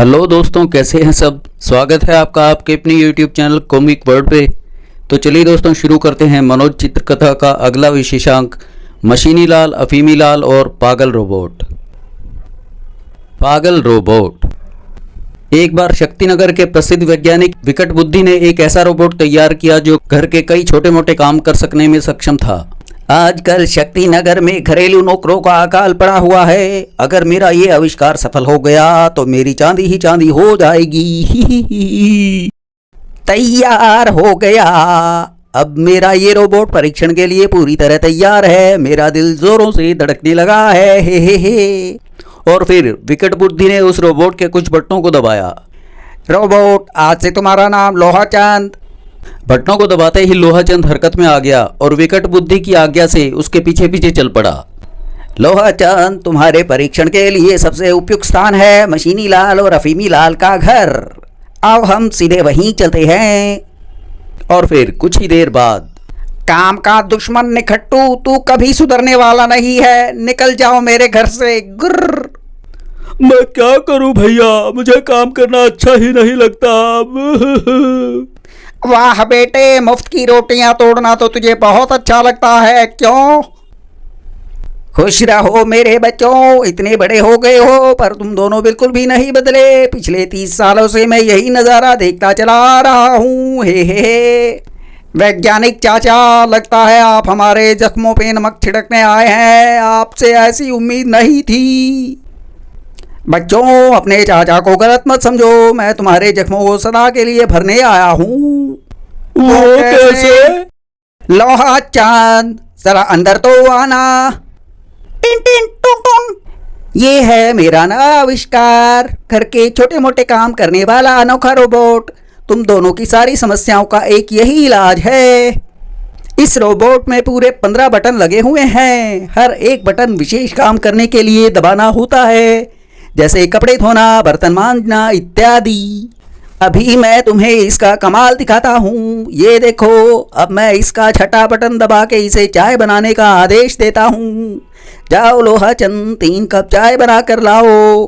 Hello दोस्तों, कैसे हैं सब। स्वागत है आपका आपके अपने यूट्यूब चैनल कॉमिक वर्ल्ड पे। तो चलिए दोस्तों, शुरू करते हैं मनोज चित्रकथा का अगला विशेषांक, मशीनी लाल, अफीमी लाल और पागल रोबोट। पागल रोबोट। एक बार शक्तिनगर के प्रसिद्ध वैज्ञानिक विकट बुद्धि ने एक ऐसा रोबोट तैयार किया जो घर के कई छोटे मोटे काम कर सकने में सक्षम था। आजकल शक्तिनगर में घरेलू नौकरों का अकाल पड़ा हुआ है। अगर मेरा ये आविष्कार सफल हो गया तो मेरी चांदी ही चांदी हो जाएगी। तैयार हो गया। अब मेरा ये रोबोट परीक्षण के लिए पूरी तरह तैयार है। मेरा दिल जोरों से धड़कने लगा है। हे। और फिर विकट बुद्धि ने उस रोबोट के कुछ बटनों को दबाया। रोबोट, आज से तुम्हारा नाम लोहा चंद। बटनों को दबाते ही लोहा चंद हरकत में आ गया और विकट बुद्धि की आज्ञा से उसके पीछे पीछे चल पड़ा। लोहा चंद, तुम्हारे परीक्षण के लिए सबसे उपयुक्त स्थान है मशीनी लाल और अफीमी लाल का घर। अब हम सीधे वहीं चलते हैं। और फिर कुछ ही देर बाद, काम का दुश्मन निखट्टू, तू कभी सुधरने वाला नहीं है। निकल जाओ मेरे घर से। गुर्र। मैं क्या करूं भैया, मुझे काम करना अच्छा ही नहीं लगता। वाह बेटे, मुफ्त की रोटियां तोड़ना तो तुझे बहुत अच्छा लगता है, क्यों? खुश रहो मेरे बच्चों, इतने बड़े हो गए हो पर तुम दोनों बिल्कुल भी नहीं बदले। पिछले 30 सालों से मैं यही नज़ारा देखता चला आ रहा हूँ। हे। वैज्ञानिक चाचा, लगता है आप हमारे जख्मों पे नमक छिड़कने आए हैं। आपसे ऐसी उम्मीद नहीं थी। बच्चों, अपने चाचा को गलत मत समझो। मैं तुम्हारे जख्मों को सदा के लिए भरने आया हूँ। वो कैसे? लोहा चांद, जरा अंदर तो आना। टिन टिन टुन टुन। ये है मेरा नया आविष्कार, घर के छोटे मोटे काम करने वाला अनोखा रोबोट। तुम दोनों की सारी समस्याओं का एक यही इलाज है। इस रोबोट में पूरे 15 बटन लगे हुए हैं। हर एक बटन विशेष काम करने के लिए दबाना होता है, जैसे कपड़े धोना, बर्तन मांजना इत्यादि। अभी मैं तुम्हें इसका कमाल दिखाता हूँ। ये देखो, अब मैं इसका छठा बटन दबा के इसे चाय बनाने का आदेश देता हूँ। जाओ लोहा चंद, 3 कप चाय बना कर लाओ।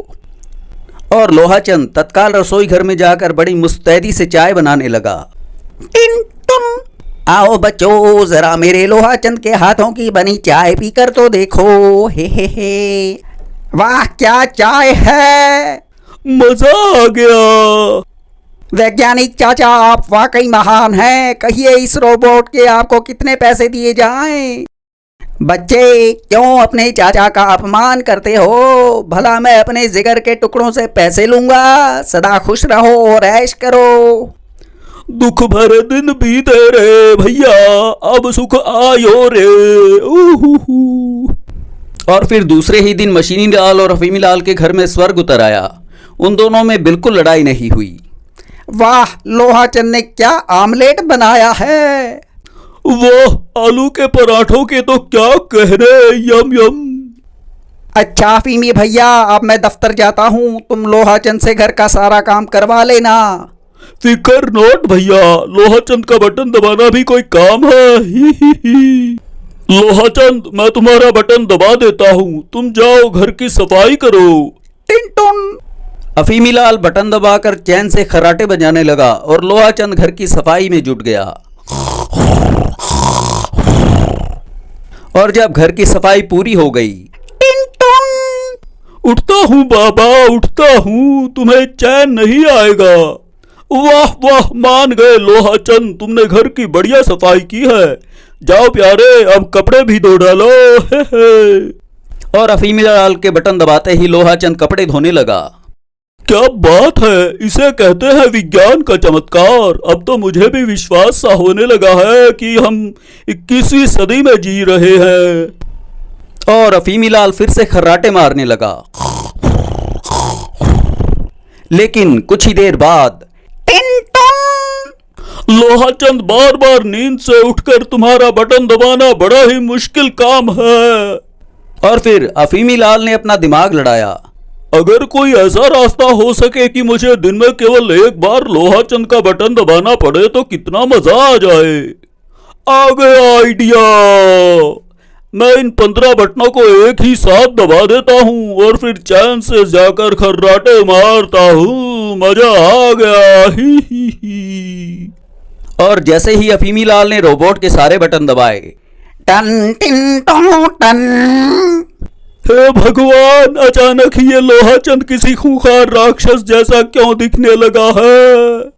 और लोहा चंद तत्काल रसोई घर में जाकर बड़ी मुस्तैदी से चाय बनाने लगा। टिन टुन। आओ बच्चों, जरा मेरे लोहा चंद के हाथों की बनी चाय पीकर तो देखो। हे। वाह, क्या चाय है। मजा आ गया। वैज्ञानिक चाचा, आप वाकई महान हैं। कहिए इस रोबोट के आपको कितने पैसे दिए जाएं? बच्चे, क्यों अपने चाचा का अपमान करते हो? भला मैं अपने जिगर के टुकड़ों से पैसे लूंगा। सदा खुश रहो और ऐश करो। दुख भरे दिन बीते रे भैया, अब सुख आयो रे। और फिर दूसरे ही दिन मशीनी लाल और अफीमी लाल के घर में स्वर्ग उतर आया। उन दोनों में बिल्कुल लड़ाई नहीं हुई। वाह, लोहा चंद ने क्या आमलेट बनाया है। वाह, आलू के पराठों के तो क्या कहने। यम यम। अच्छा अफीमी भैया, अब मैं दफ्तर जाता हूँ। तुम लोहा चंद से घर का सारा काम करवा लेना। फिकर नोट भैया, लोहा चंद का बटन दबाना भी कोई काम है। ही। लोहा चंद, मैं तुम्हारा बटन दबा देता हूँ, तुम जाओ घर की सफाई करो। टिन टुन। अफीमी लाल बटन दबाकर चैन से खर्राटे बजाने लगा और लोहा चंद घर की सफाई में जुट गया। और जब घर की सफाई पूरी हो गई, टिन टुन। उठता हूँ बाबा, उठता हूँ, तुम्हें चैन नहीं आएगा। वाह वाह, मान गए लोहा चंद, तुमने घर की बढ़िया सफाई की है। जाओ प्यारे, अब कपड़े भी धो डालो। हे। और अफीमी लाल के बटन दबाते ही लोहा चंद कपड़े धोने लगा। क्या बात है, इसे कहते हैं विज्ञान का चमत्कार। अब तो मुझे भी विश्वास सा होने लगा है कि हम 21वीं सदी में जी रहे हैं। और अफीमी लाल फिर से खर्राटे मारने लगा। लेकिन कुछ ही देर बाद, टिन टुन। लोहा चंद, बार बार नींद से उठकर तुम्हारा बटन दबाना बड़ा ही मुश्किल काम है। और फिर अफीमी लाल ने अपना दिमाग लड़ाया। अगर कोई ऐसा रास्ता हो सके कि मुझे दिन में केवल एक बार लोहा चंद का बटन दबाना पड़े तो कितना मजा आ जाए। आ गया आइडिया। मैं इन 15 बटनों को एक ही साथ दबा देता हूँ और फिर चैन से जाकर खर्राटे मारता हूँ। मजा आ गया। ही। और जैसे ही अफीमी लाल ने रोबोट के सारे बटन दबाए, टन टिन टों टन। हे भगवान, अचानक ही ये लोहाचंद किसी खूंखार राक्षस जैसा क्यों दिखने लगा है?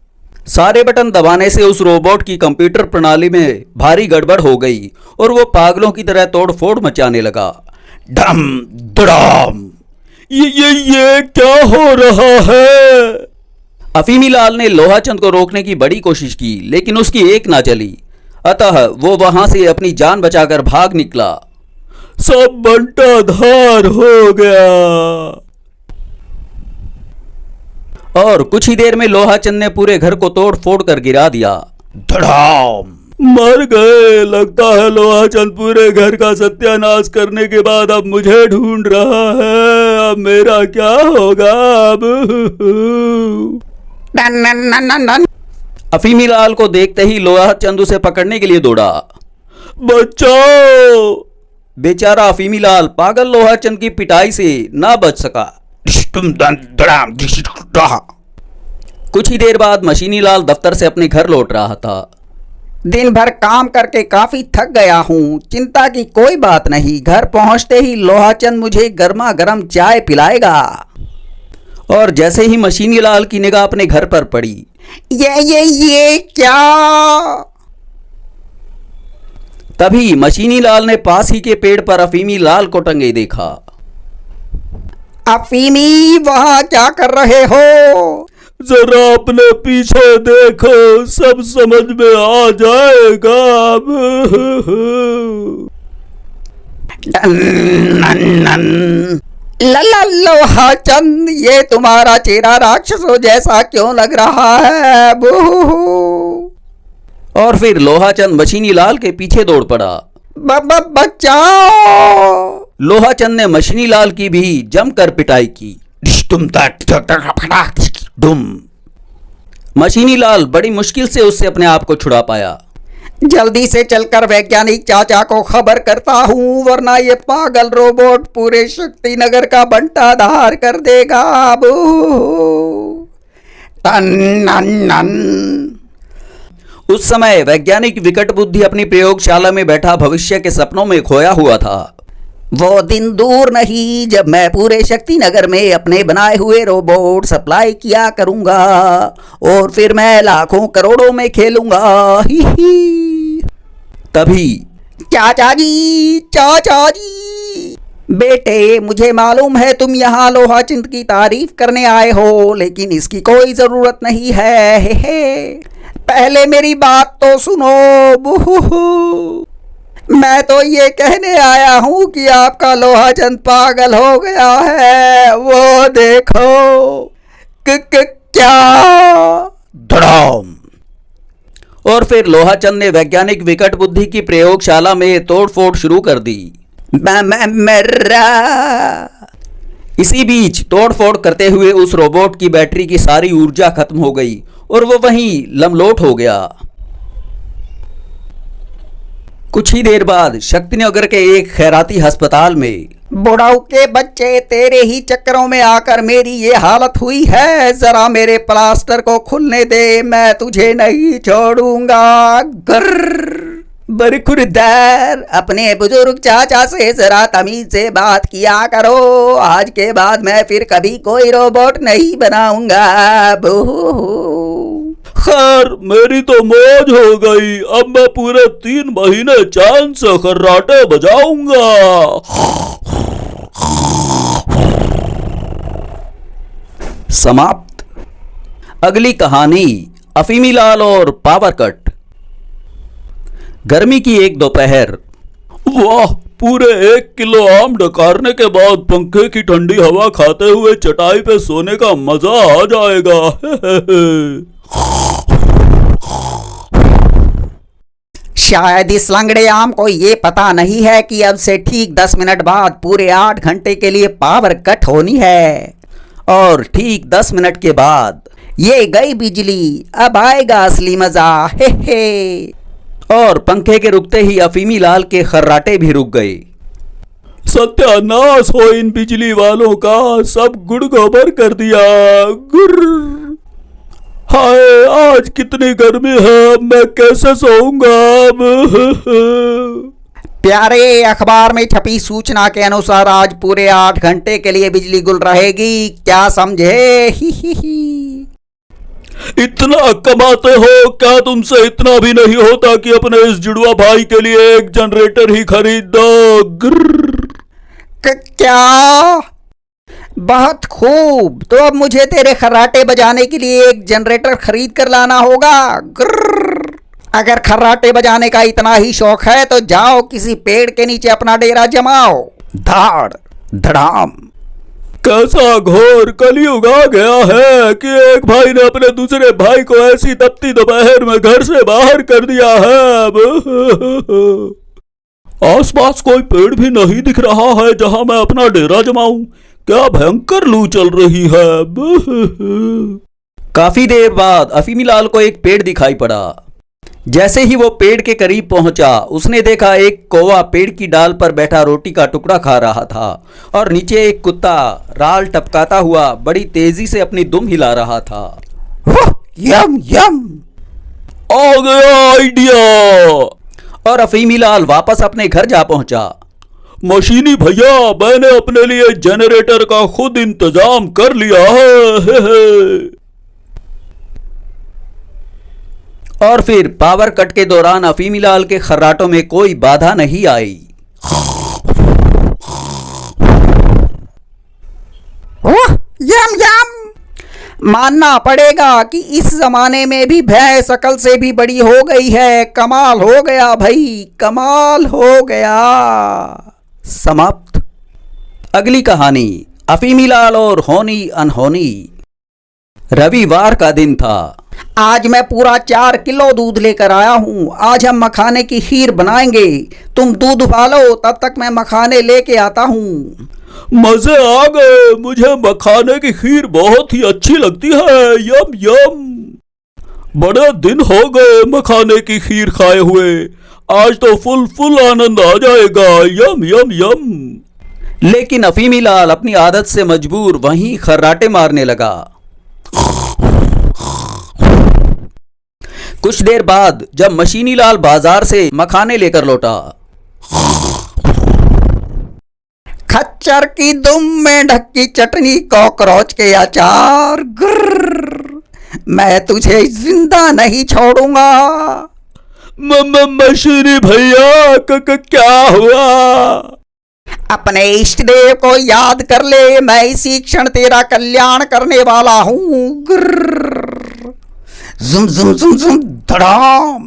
सारे बटन दबाने से उस रोबोट की कंप्यूटर प्रणाली में भारी गड़बड़ हो गई और वो पागलों की तरह तोड़फोड़ मचाने लगा। डम डम। ये क्या हो रहा है? अफीमी लाल ने लोहाचंद को रोकने की बड़ी कोशिश की, लेकिन उसकी एक ना चली। अतः वो वहां से अपनी जान बचाकर भाग निकला। सब बंटा धार हो गया। और कुछ ही देर में लोहाचंद ने पूरे घर को तोड़ फोड़ कर गिरा दिया। धड़ाम। मर गए। लगता है लोहाचंद पूरे घर का सत्यानाश करने के बाद अब मुझे ढूंढ रहा है। अब मेरा क्या होगा? अब done done done done done. अफीमी लाल को देखते ही लोहाचंद उसे पकड़ने के लिए दौड़ा। बचाओ! बेचारा अफीमी लाल पागल लोहाचंद की पिटाई से ना बच सका। कुछ ही देर बाद मशीनी लाल दफ्तर से अपने घर लौट रहा था। दिन भर काम करके काफी थक गया हूँ। चिंता की कोई बात नहीं, घर पहुँचते ही लोहाचंद मुझे गर्मा गर्म चाय पिलाएगा। और जैसे ही मशीनी लाल की निगाह अपने घर पर पड़ी, ये क्या? तभी मशीनी लाल ने पास ही के पेड़ पर अफीमी लाल को टंगे देखा। अफीमी, वहाँ क्या कर रहे हो? जरा अपने पीछे देखो, सब समझ में आ जाएगा। लला लोहाचंद, ये तुम्हारा चेहरा राक्षसों जैसा क्यों लग रहा है? बूहू। और फिर लोहाचंद मशीनी लाल के पीछे दौड़ पड़ा। बचाओ! लोहाचंद ने मशीनी लाल की भी जमकर पिटाई की। मशीनी लाल बड़ी मुश्किल से उससे अपने आप को छुड़ा पाया। जल्दी से चलकर वैज्ञानिक चाचा को खबर करता हूँ, वरना ये पागल रोबोट पूरे शक्ति नगर का बंटाधार कर देगा। टन नन नन। उस समय वैज्ञानिक विकट बुद्धि अपनी प्रयोगशाला में बैठा भविष्य के सपनों में खोया हुआ था। वो दिन दूर नहीं जब मैं पूरे शक्ति नगर में अपने बनाए हुए रोबोट सप्लाई किया करूंगा और फिर मैं लाखों करोड़ों में खेलूंगा। ही ही। तभी चाचा जी, बेटे, मुझे मालूम है तुम यहाँ लोहाचंद की तारीफ करने आए हो, लेकिन इसकी कोई जरूरत नहीं है। हे। पहले मेरी बात तो सुनो। बूहू। मैं तो ये कहने आया हूँ कि आपका लोहाचंद पागल हो गया है। वो देखो। क्या? धड़ाम। और फिर लोहाचंद ने वैज्ञानिक विकट बुद्धि की प्रयोगशाला में तोड़फोड़ शुरू कर दी। मेरा। इसी बीच तोड़फोड़ करते हुए उस रोबोट की बैटरी की सारी ऊर्जा खत्म हो गई और वो वहीं लमलोट हो गया। कुछ ही देर बाद शक्तिनगर के एक खैराती अस्पताल में बुढ़ाऊ के बच्चे, तेरे ही चक्करों में आकर मेरी ये हालत हुई है। जरा मेरे प्लास्टर को खुलने दे, मैं तुझे नहीं छोड़ूंगा। बरखुरदार, अपने बुजुर्ग चाचा से जरा तमीज से बात किया करो। आज के बाद मैं फिर कभी कोई रोबोट नहीं बनाऊंगा। खैर, मेरी तो मौज हो गई। अब मैं पूरे 3 महीने चैन से खर्राटे बजाऊंगा। समाप्त। अगली कहानी अफीमी लाल और पावर कट। गर्मी की एक दोपहर। वाह, पूरे 1 किलो आम डकारने के बाद पंखे की ठंडी हवा खाते हुए चटाई पे सोने का मजा आ जाएगा। शायद इस लंगड़े आम को ये पता नहीं है कि अब से ठीक 10 मिनट बाद पूरे 8 घंटे के लिए पावर कट होनी है। और ठीक 10 मिनट के बाद ये गई बिजली, अब आएगा असली मजा। हे हे। और पंखे के रुकते ही अफीमी लाल के खर्राटे भी रुक गए। सत्यानाश हो इन बिजली वालों का, सब गुड़ गोबर कर दिया। गुर्र। हाय आज कितनी गर्मी है, अब मैं कैसे सोऊंगा अब। प्यारे, अखबार में छपी सूचना के अनुसार आज पूरे 8 घंटे के लिए बिजली गुल रहेगी, क्या समझे? ही। इतना कमाते हो, क्या तुमसे इतना भी नहीं होता कि अपने इस जुड़वा भाई के लिए एक जनरेटर ही खरीद दो? क्या? बहुत खूब, तो अब मुझे तेरे खर्राटे बजाने के लिए एक जनरेटर खरीद कर लाना होगा। अगर खर्राटे बजाने का इतना ही शौक है तो जाओ किसी पेड़ के नीचे अपना डेरा जमाओ। धाड़ धड़ाम। कैसा घोर कलयुग आ गया है कि एक भाई ने अपने दूसरे भाई को ऐसी तपती दोपहर में घर से बाहर कर दिया है। आसपास कोई पेड़ भी नहीं दिख रहा है जहां मैं अपना डेरा जमाऊं। क्या भयंकर लू चल रही है। काफी देर बाद अफीमी लाल को एक पेड़ दिखाई पड़ा। जैसे ही वो पेड़ के करीब पहुंचा, उसने देखा एक कौवा पेड़ की डाल पर बैठा रोटी का टुकड़ा खा रहा था और नीचे एक कुत्ता राल टपकाता हुआ बड़ी तेजी से अपनी दुम हिला रहा था। यम यम। आ गया आइडिया। और अफीमी लाल वापस अपने घर जा पहुंचा। मशीनी भैया, मैंने अपने लिए जनरेटर का खुद इंतजाम कर लिया है। और फिर पावर कट के दौरान अफीमी लाल के खर्राटों में कोई बाधा नहीं आई। यम यम। मानना पड़ेगा कि इस जमाने में भी भैंस अकल से भी बड़ी हो गई है। कमाल हो गया भाई, कमाल हो गया। समाप्त। अगली कहानी अफीमी लाल और होनी अनहोनी। रविवार का दिन था। आज मैं पूरा 4 किलो दूध लेकर आया हूँ। आज हम मखाने की खीर बनाएंगे। तुम दूध उबालो, तब तक मैं मखाने लेके आता हूँ। मजे आ गए, मुझे मखाने की खीर बहुत ही अच्छी लगती है। यम यम। बड़े दिन हो गए मखाने की खीर खाए हुए, आज तो फुल आनंद आ जाएगा। यम यम यम। लेकिन अफीमी लाल अपनी आदत से मजबूर वहीं खर्राटे मारने लगा। कुछ देर बाद जब मशीनी लाल बाजार से मखाने लेकर लौटा, खच्चर की दुम में ढक्की चटनी, कॉकरोच के अचार। गुर्र, मैं तुझे जिंदा नहीं छोड़ूंगा। मशीनी भैया, क्या हुआ? अपने इष्ट देव को याद कर ले, मैं इसी क्षण तेरा कल्याण करने वाला हूँ। जुम जुम जुम जुम धड़ाम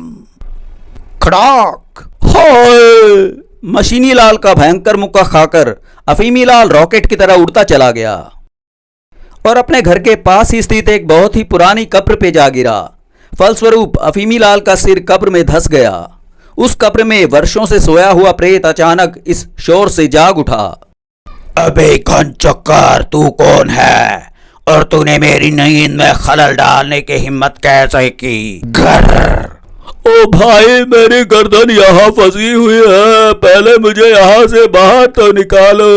खड़ाक। हाय! मशीनी लाल का भयंकर मुक्का खाकर अफीमी लाल रॉकेट की तरह उड़ता चला गया और अपने घर के पास ही स्थित एक बहुत ही पुरानी कब्र पे जा गिरा। फलस्वरूप अफीमी लाल का सिर कब्र में धंस गया। उस कब्र में वर्षों से सोया हुआ प्रेत अचानक इस शोर से जाग उठा। अबे घन चक्कर, तू कौन है और तूने मेरी नींद में खलल डालने की हिम्मत कैसे की? घर। ओ भाई, मेरी गर्दन यहाँ फंसी हुई है, पहले मुझे यहाँ से बाहर तो निकालो।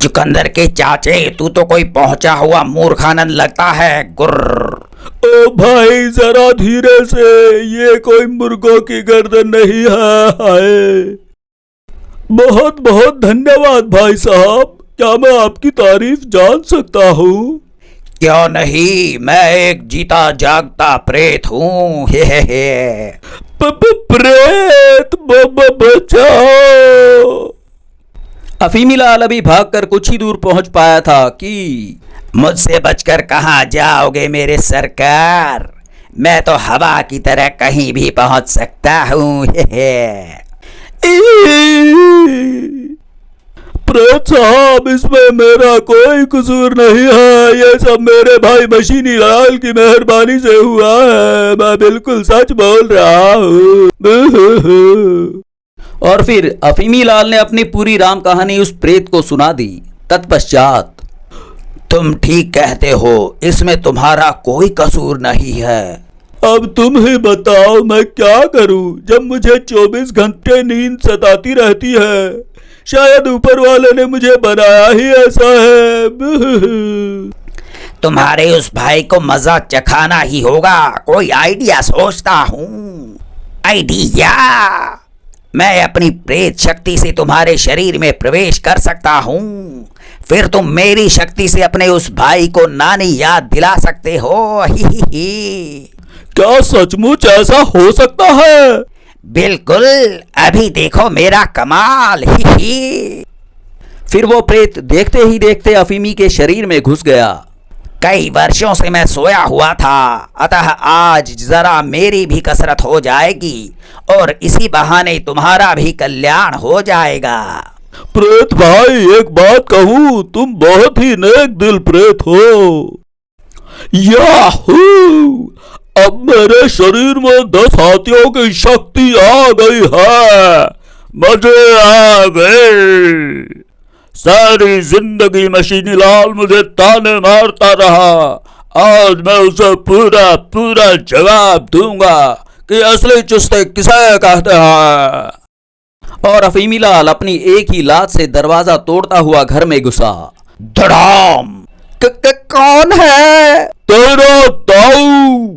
चुकंदर के चाचे, तू तो कोई पहुंचा हुआ मूर्खानंद लगता है। गुर्र। ओ भाई जरा धीरे से, ये कोई मुर्गों की गर्दन नहीं है। हाय, बहुत बहुत धन्यवाद भाई साहब। क्या मैं आपकी तारीफ जान सकता हूँ? क्यों नहीं, मैं एक जीता जागता प्रेत हूँ। प्रेत, बचाओ। अफीमी लाल अभी भागकर कुछ ही दूर पहुंच पाया था कि मुझसे बचकर कहाँ जाओगे मेरे सरकार? मैं तो हवा की तरह कहीं भी पहुंच सकता हूँ। प्रेत साहब, इसमें मेरा कोई कसूर नहीं है, ये सब मेरे भाई मशीनी लाल की मेहरबानी से हुआ है। मैं बिल्कुल सच बोल रहा हूँ। और फिर अफीमी लाल ने अपनी पूरी राम कहानी उस प्रेत को सुना दी। तत्पश्चात, तुम ठीक कहते हो, इसमें तुम्हारा कोई कसूर नहीं है। अब तुम ही बताओ मैं क्या करूं जब मुझे 24 घंटे नींद सताती रहती है। शायद ऊपर वाले ने मुझे बनाया ही ऐसा है। तुम्हारे उस भाई को मजा चखाना ही होगा। कोई आइडिया सोचता हूँ। आइडिया, मैं अपनी प्रेत शक्ति से तुम्हारे शरीर में प्रवेश कर सकता हूँ। फिर तुम मेरी शक्ति से अपने उस भाई को नानी याद दिला सकते हो। ही। क्या सचमुच ऐसा हो सकता है? बिल्कुल, अभी देखो मेरा कमाल। ही। फिर वो प्रेत देखते ही देखते अफीमी के शरीर में घुस गया। कई वर्षों से मैं सोया हुआ था, अतः आज जरा मेरी भी कसरत हो जाएगी और इसी बहाने तुम्हारा भी कल्याण हो जाएगा। प्रेत भाई, एक बात कहूँ, तुम बहुत ही नेक दिल प्रेत हो। याहू! अब मेरे शरीर में 10 हाथियों की शक्ति आ गई है। मजे आ गए। सारी जिंदगी मशीनी लाल मुझे ताने मारता रहा। आज मैं उसे पूरा पूरा जवाब दूंगा कि असली चुस्ते किसे कहते हैं। और अफीमी लाल अपनी एक ही लात से दरवाजा तोड़ता हुआ घर में घुसा। धड़ाम! कौन है? तेरा ताऊ।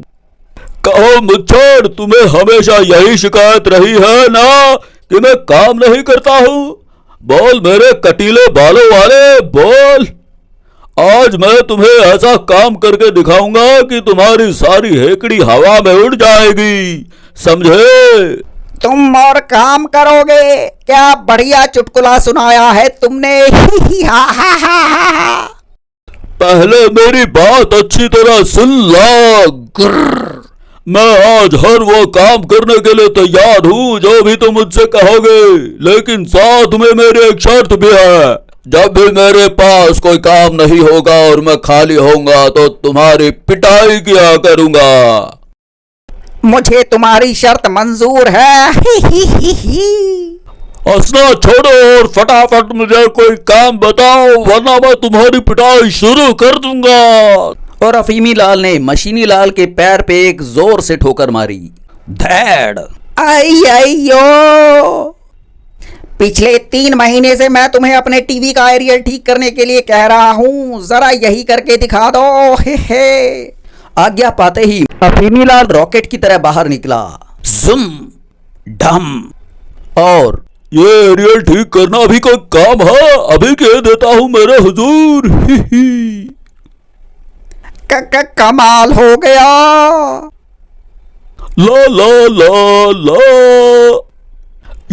कहो मुच्छर, तुम्हें हमेशा यही शिकायत रही है ना कि मैं काम नहीं करता हूँ? बोल मेरे कटीले बालों वाले, बोल। आज मैं तुम्हें ऐसा काम करके दिखाऊंगा कि तुम्हारी सारी हेकड़ी हवा में उड़ जाएगी, समझे? तुम और काम करोगे? क्या बढ़िया चुटकुला सुनाया है तुमने। ही हा हा हा हा। पहले मेरी बात अच्छी तरह सुन लो। मैं आज हर वो काम करने के लिए तैयार हूँ जो भी तुम मुझसे कहोगे, लेकिन साथ में मेरी एक शर्त भी है। जब भी मेरे पास कोई काम नहीं होगा और मैं खाली होऊंगा तो तुम्हारी पिटाई किया करूंगा। मुझे तुम्हारी शर्त मंजूर है। हंसना छोड़ो और फटाफट मुझे कोई काम बताओ, वरना मैं तुम्हारी पिटाई शुरू कर दूंगा। और अफीमी लाल ने मशीनी लाल के पैर पे एक जोर से ठोकर मारी। धैड़! आई आइयो! पिछले 3 महीने से मैं तुम्हें अपने टीवी का एरियल ठीक करने के लिए कह रहा हूँ, जरा यही करके दिखा दो। हे। आज्ञा पाते ही अफीमी लाल रॉकेट की तरह बाहर निकला। जुम डम। और ये एरियल ठीक करना भी कोई काम है? अभी कह देता हूँ मेरे हुजूर। कमाल हो गया। ला ला ला ला।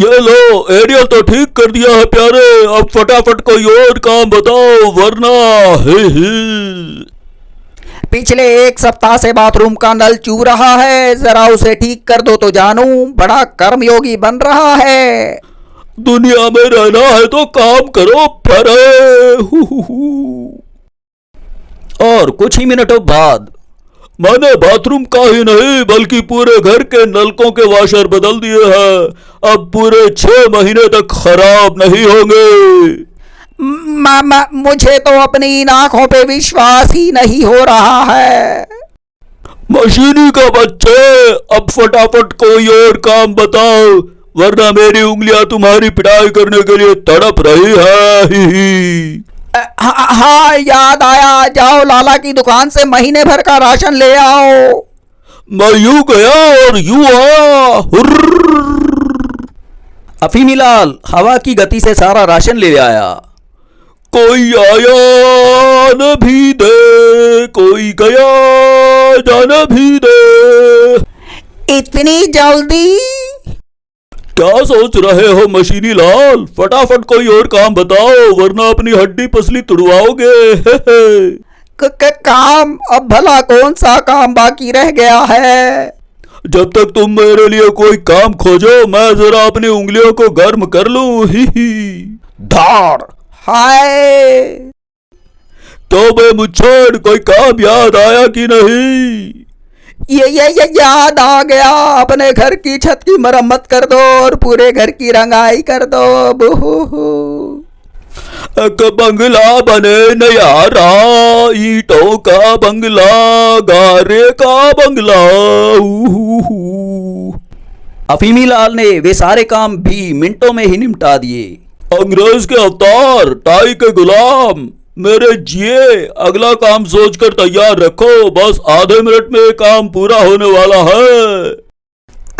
ये लो, एरियल तो ठीक कर दिया है प्यारे। अब फटाफट कोई और काम बताओ, वरना पिछले 1 सप्ताह से बाथरूम का नल चू रहा है, जरा उसे ठीक कर दो तो जानू बड़ा कर्मयोगी बन रहा है। दुनिया में रहना है तो काम करो प्यारे। और कुछ ही मिनटों बाद मैंने बाथरूम का ही नहीं बल्कि पूरे घर के नलकों के वाशर बदल दिए हैं। अब पूरे 6 महीने तक खराब नहीं होंगे। मुझे तो अपनी इन आंखों पे विश्वास ही नहीं हो रहा है। मशीनी का बच्चे, अब फटाफट कोई और काम बताओ, वरना मेरी उंगलियां तुम्हारी पिटाई करने के लिए तड़प रही है। हाँ, याद आया। जाओ लाला की दुकान से महीने भर का राशन ले आओ। मैं यूं गया और यूं आया। अफीमी लाल हवा की गति से सारा राशन ले आया। कोई आया न भी दे, कोई गया जान भी दे। इतनी जल्दी? क्या सोच रहे हो मशीनी लाल? फटाफट कोई और काम बताओ, वरना अपनी हड्डी पसली तुड़वाओगे। काम? अब भला कौन सा काम बाकी रह गया है? जब तक तुम मेरे लिए कोई काम खोजो, मैं जरा अपनी उंगलियों को गर्म कर लूं। धार! हाय! तो बे मुच्छड़, कोई काम याद आया कि नहीं? ये याद आ गया। अपने घर की छत की मरम्मत कर दो और पूरे घर की रंगाई कर दो। एक बंगला बने नयारा, ईंटों का बंगला, गारे का बंगला। अफीमी लाल ने वे सारे काम भी मिनटों में ही निपटा दिए। अंग्रेज के अवतार, टाई के गुलाम, मेरे जिए, अगला काम सोचकर तैयार रखो, बस आधे मिनट में काम पूरा होने वाला है।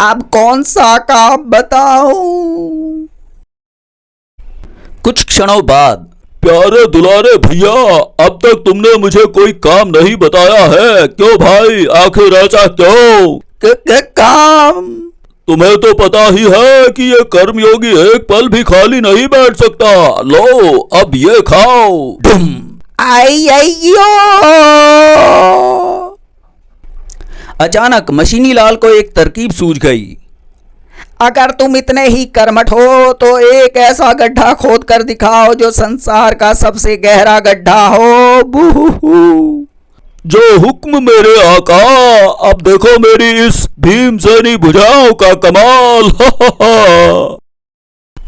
अब कौन सा काम बताऊं? कुछ क्षणों बाद, प्यारे दुलारे भैया, अब तक तुमने मुझे कोई काम नहीं बताया है, क्यों भाई, आखिर ऐसा क्यों? काम? तुम्हें तो पता ही है कि ये कर्मयोगी एक पल भी खाली नहीं बैठ सकता। लो अब ये खाओ। आइयो! अचानक मशीनी लाल को एक तरकीब सूझ गई। अगर तुम इतने ही कर्मठ हो तो एक ऐसा गड्ढा खोद कर दिखाओ जो संसार का सबसे गहरा गड्ढा हो। बूहू। जो हुक्म मेरे आका। अब देखो मेरी इस भीमसेनी भुजाओं का कमाल।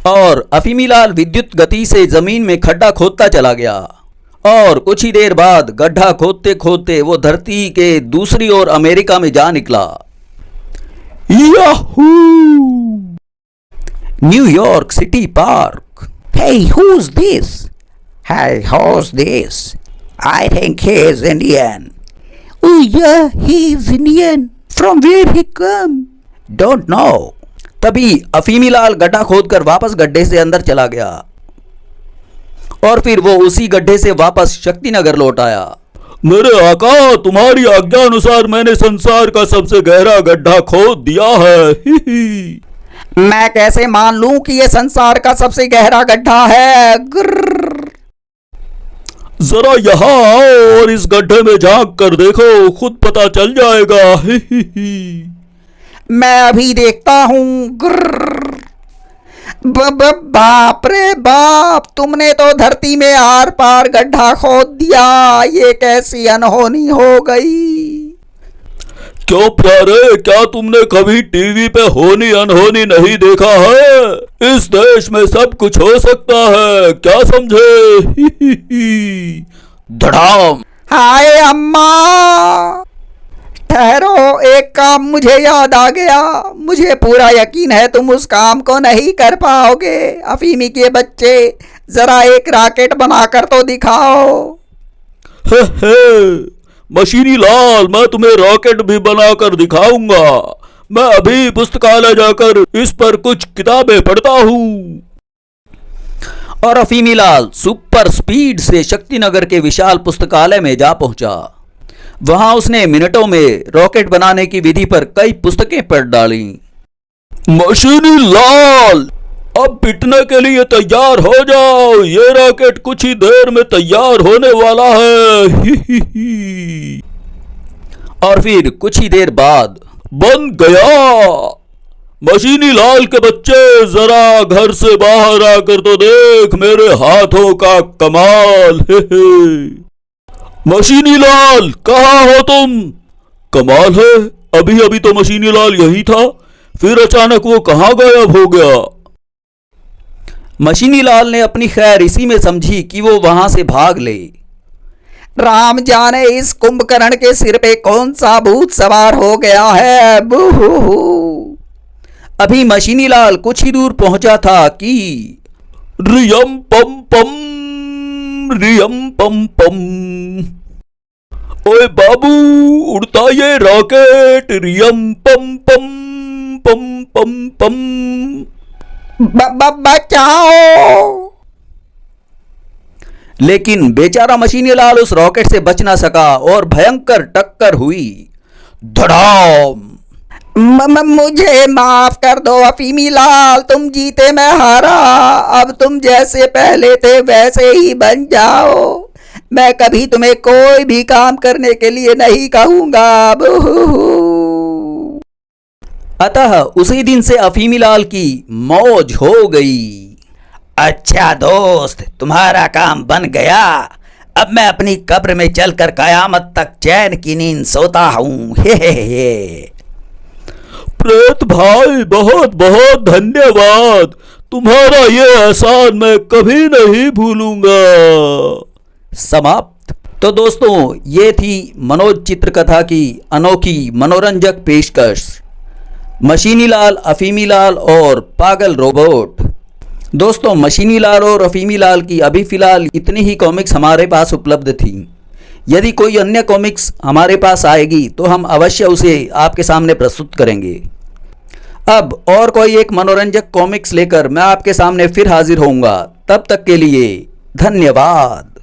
और अफीमी लाल विद्युत गति से जमीन में खड्डा खोदता चला गया और कुछ ही देर बाद गड्ढा खोदते खोदते वो धरती के दूसरी ओर अमेरिका में जा निकला। Yahoo! New York city park. Hey, who's this? Hey, who's this? I think he is Indian. Oh yeah, he is Indian. From where he come? Don't know. तभी अफीमी लाल गड्ढा खोदकर वापस गड्ढे से अंदर चला गया और फिर वो उसी गड्ढे से वापस शक्तिनगर लौट आया। मेरे आका, तुम्हारी आज्ञा अनुसार मैंने संसार का सबसे गहरा गड्ढा खोद दिया है। ही। मैं कैसे मान लूं कि ये संसार का सबसे गहरा गड्ढा है? जरा यहाँ आओ और इस गड्ढे में झांक कर देखो, खुद पता चल जाएगा। ही। मैं अभी देखता हूँ। बाप रे बाप, तुमने तो धरती में आर पार गड्ढा खोद दिया। ये कैसी अनहोनी हो गई। क्यों प्यारे, क्या तुमने कभी टीवी पे होनी अनहोनी नहीं देखा है? इस देश में सब कुछ हो सकता है, क्या समझे? धड़ाम। हाय अम्मा, ठहरो, एक काम मुझे याद आ गया। मुझे पूरा यकीन है तुम उस काम को नहीं कर पाओगे। अफीमी के बच्चे, जरा एक रॉकेट बनाकर तो दिखाओ। हे, मशीनी लाल, मैं तुम्हें रॉकेट भी बनाकर दिखाऊंगा। मैं अभी पुस्तकालय जाकर इस पर कुछ किताबें पढ़ता हूँ। और अफीमी लाल सुपर स्पीड से शक्तिनगर के विशाल पुस्तकालय में जा पहुंचा। वहां उसने मिनटों में रॉकेट बनाने की विधि पर कई पुस्तकें पढ़ डाली। मशीनी लाल, अब पिटने के लिए तैयार हो जाओ, ये रॉकेट कुछ ही देर में तैयार होने वाला है। ही। और फिर कुछ ही देर बाद बन गया। मशीनी लाल के बच्चे, जरा घर से बाहर आकर तो देख मेरे हाथों का कमाल। हे। मशीनी लाल, कहाँ हो तुम? कमाल है, अभी अभी तो मशीनी लाल यही था, फिर अचानक वो कहाँ गायब हो गया? मशीनी लाल ने अपनी खैर इसी में समझी कि वो वहां से भाग ले। राम जाने इस कुंभकर्ण के सिर पे कौन सा भूत सवार हो गया है। बूहू। अभी मशीनी लाल कुछ ही दूर पहुंचा था कि रियम पम पम, रियम पम पम। ओए बाबू, उड़ता ये रॉकेट, रियम पम पम पम पम पम। बचाओ। लेकिन बेचारा मशीनी लाल उस रॉकेट से बच ना सका और भयंकर टक्कर हुई। धड़ाम। मुझे माफ कर दो अफीमी लाल, तुम जीते मैं हारा। अब तुम जैसे पहले थे वैसे ही बन जाओ। मैं कभी तुम्हें कोई भी काम करने के लिए नहीं कहूंगा। अतः उसी दिन से अफीमी लाल की मौज हो गई। अच्छा दोस्त, तुम्हारा काम बन गया। अब मैं अपनी कब्र में चलकर कयामत तक चैन की नींद सोता हूँ। हे। प्रेत भाई, बहुत बहुत धन्यवाद। तुम्हारा ये एहसान मैं कभी नहीं भूलूंगा। समाप्त। तो दोस्तों, ये थी मनोज चित्रकथा की अनोखी मनोरंजक पेशकश, मशीनी लाल, अफीमी लाल और पागल रोबोट। दोस्तों, मशीनी लाल और अफीमी लाल की अभी फ़िलहाल इतनी ही कॉमिक्स हमारे पास उपलब्ध थी। यदि कोई अन्य कॉमिक्स हमारे पास आएगी तो हम अवश्य उसे आपके सामने प्रस्तुत करेंगे। अब और कोई एक मनोरंजक कॉमिक्स लेकर मैं आपके सामने फिर हाजिर होऊंगा। तब तक के लिए धन्यवाद।